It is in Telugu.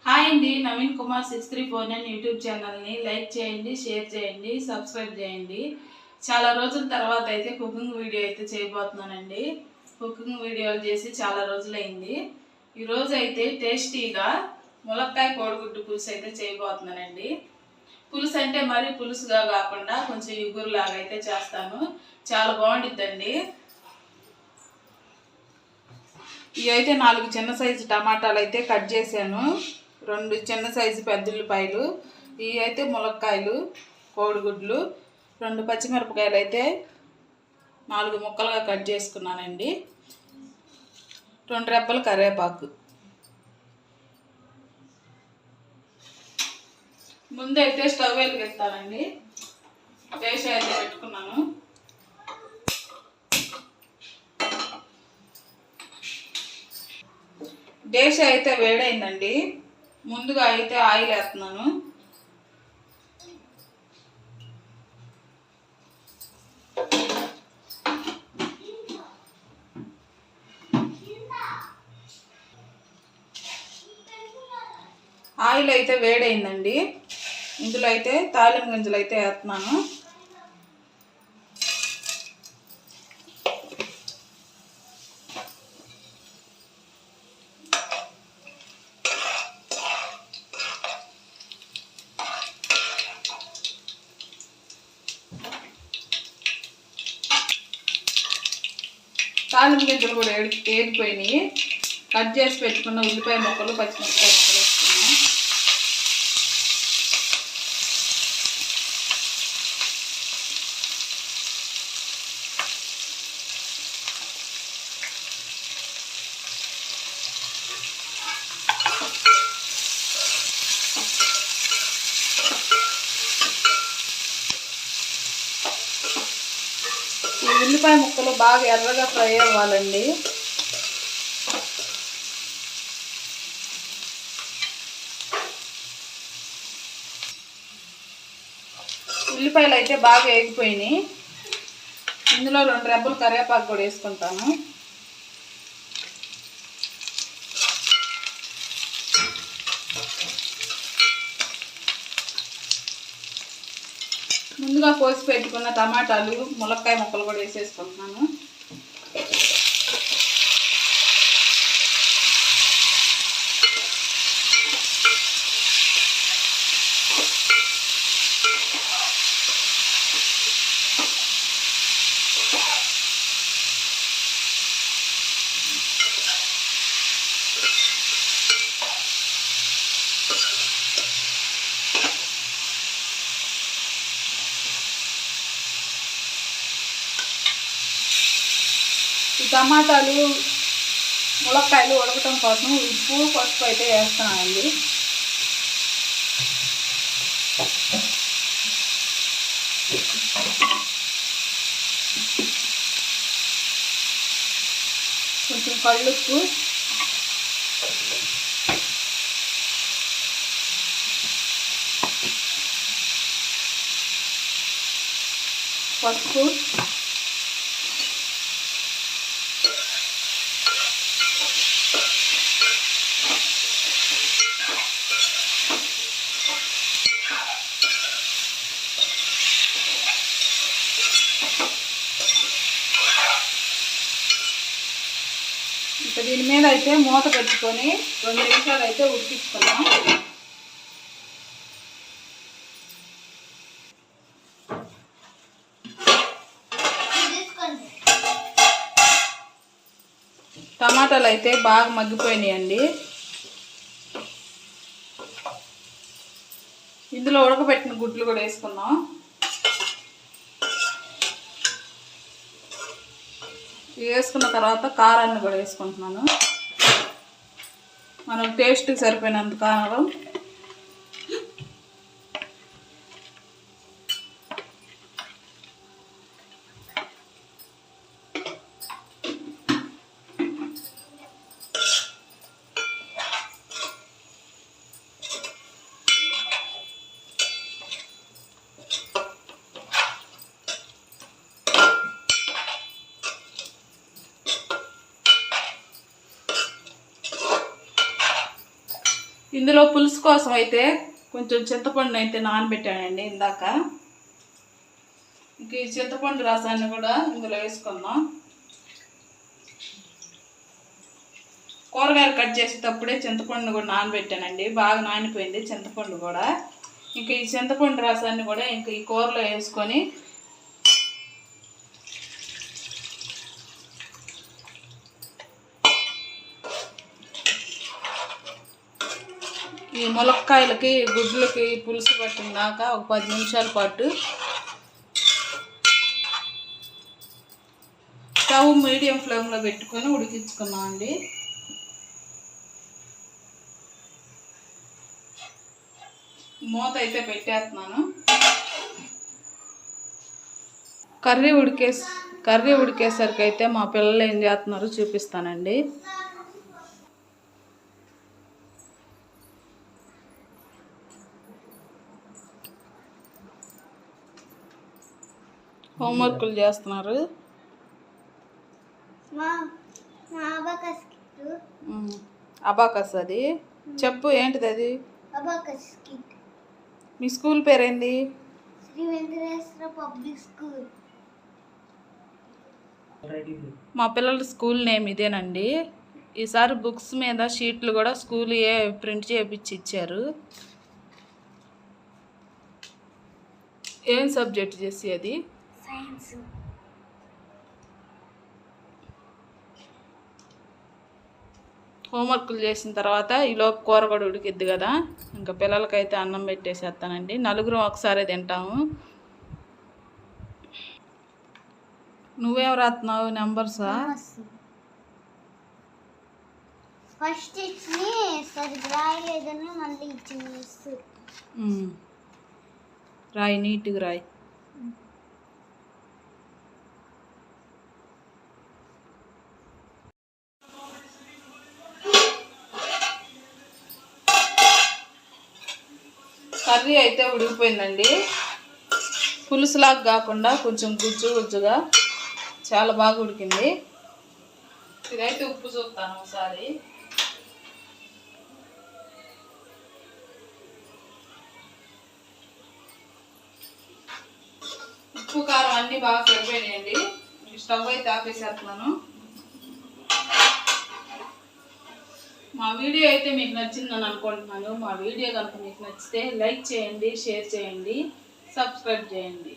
హాయ్ అండి, నవీన్ కుమార్ 6349 యూట్యూబ్ ఛానల్ని లైక్ చేయండి, షేర్ చేయండి, సబ్స్క్రైబ్ చేయండి. చాలా రోజుల తర్వాత అయితే కుకింగ్ వీడియో అయితే చేయబోతున్నానండి. కుకింగ్ వీడియోలు చేసి చాలా రోజులైంది. ఈరోజు అయితే టేస్టీగా ములక్కాయ కోడిగుడ్డు పులుసు అయితే చేయబోతున్నానండి. పులుసు అంటే మరీ పులుసుగా కాకుండా కొంచెం ఇగురులాగా అయితే చేస్తాను. చాలా బాగుండిద్దండి. ఇవి అయితే 4 చిన్న సైజు టమాటాలు అయితే కట్ చేశాను. 2 చిన్న సైజు పెద్ద ఉల్లిపాయలు, ఇవి అయితే ములక్కాయలు, కోడిగుడ్లు, 2 పచ్చిమిరపకాయలు అయితే 4 ముక్కలుగా కట్ చేసుకున్నానండి. 2 రెబ్బలు కరివేపాకు. ముందైతే స్టవ్ వెలిగిస్తానండి. దేశ అయితే పెట్టుకున్నాను. దేశ అయితే వేడైందండి. ముందుగా అయితే ఆయిల్ వేస్తున్నాను. ఆయిల్ అయితే వేడైందండి. ఇందులో అయితే తాలింపు గింజలు అయితే వేస్తున్నాను. తాలింపు గింజలు కూడా ఏడిపోయినాయి. కట్ చేసి పెట్టుకున్న ఉల్లిపాయ ముక్కలు, పచ్చిమిరపకాయ ముక్కలు వేసుకున్నాం. ఈ ఉల్లిపాయ ముక్కలు బాగా ఎర్రగా ఫ్రై అవ్వాలండి. ఉల్లిపాయలు అయితే బాగా వేగిపోయినాయి. ఇందులో 2 రెబ్బలు కరివేపాకు కూడా వేసుకుంటాను. ముందుగా కోసి పెట్టుకున్న టమాటాలు, ములక్కాయ ముక్కలు కూడా వేసేసుకుంటున్నాను. ఈ టమాటాలు, ములక్కాయలు ఉడకటం కోసం ఉప్పు, పసుపు అయితే వేస్తున్నానండి. కొంచెం కళ్ళుప్పు, పసుపు, ఇంకా దీని మీద అయితే మూత పెట్టుకొని 2 నిమిషాలు అయితే ఉడికించుకున్నాం. టమాటాలు అయితే బాగా మగ్గిపోయినాయండి. ఇందులో ఉడకబెట్టిన గుడ్లు కూడా వేసుకున్నాం. వేసుకున్న తర్వాత కారాన్ని కూడా వేసుకుంటున్నాను. మనం టేస్ట్కి సరిపోయినంత కారం, ఇందులో పులుసు కోసం అయితే కొంచెం చింతపండు అయితే నానబెట్టానండి ఇందాక. ఇంక ఈ చింతపండు రసాన్ని కూడా ఇందులో వేసుకుందాం. కూరగాయలు కట్ చేసేటప్పుడే చింతపండు కూడా నానబెట్టానండి, బాగా నానిపోయింది చింతపండు కూడా. ఇంక ఈ చింతపండు రసాన్ని కూడా ఇంక ఈ కూరలో వేసుకొని ఈ ములక్కాయలకి గుడ్లకి పులుసు పట్టిందాక ఒక 10 నిమిషాల పాటు స్టవ్ మీడియం ఫ్లేమ్లో పెట్టుకొని ఉడికించుకున్నాం అండి. మూత అయితే పెట్టేస్తున్నాను. కర్రీ ఉడికేసరికి అయితే మా పిల్లలు ఏం చేస్తున్నారో చూపిస్తానండి. హోంవర్క్లు చేస్తున్నారు. అబాకస్ అది చెప్పు, ఏంటిది అది? మీ స్కూల్ పేరేంది? Shri Venkateswara public school. మా పిల్లల స్కూల్ నేమ్ ఇదేనండి. ఈసారి బుక్స్ మీద షీట్లు కూడా స్కూల్ ప్రింట్ చేయించి ఇచ్చారు. ఏం సబ్జెక్ట్ చేసి అది? సైన్స్. హోంవర్క్లు చేసిన తర్వాత ఈలోపు కూర కూడా ఉడికిద్ది కదా, ఇంకా పిల్లలకైతే అన్నం పెట్టేసేస్తానండి. నలుగురు ఒకసారి తింటాము. నువ్వేం రాస్తున్నావు? నెంబర్సా? ఫస్ట్ రాయి, నీట్గా రాయి. కర్రీ అయితే ఉడికిపోయిందండి. పులుసులాగా కాకుండా కొంచెం గుజ్జుగా చాలా బాగా ఉడికింది. ఇదైతే ఉప్పు చూస్తాను ఒకసారి. ఉప్పు కారం అన్నీ బాగా సరిపోయినాయండి. స్టవ్ అయితే ఆపేసేస్తున్నాను. మా వీడియో అయితే మీకు నచ్చిందని అనుకుంటున్నాను. మా వీడియో కనుక మీకు నచ్చితే లైక్ చేయండి, షేర్ చేయండి, సబ్స్క్రైబ్ చేయండి.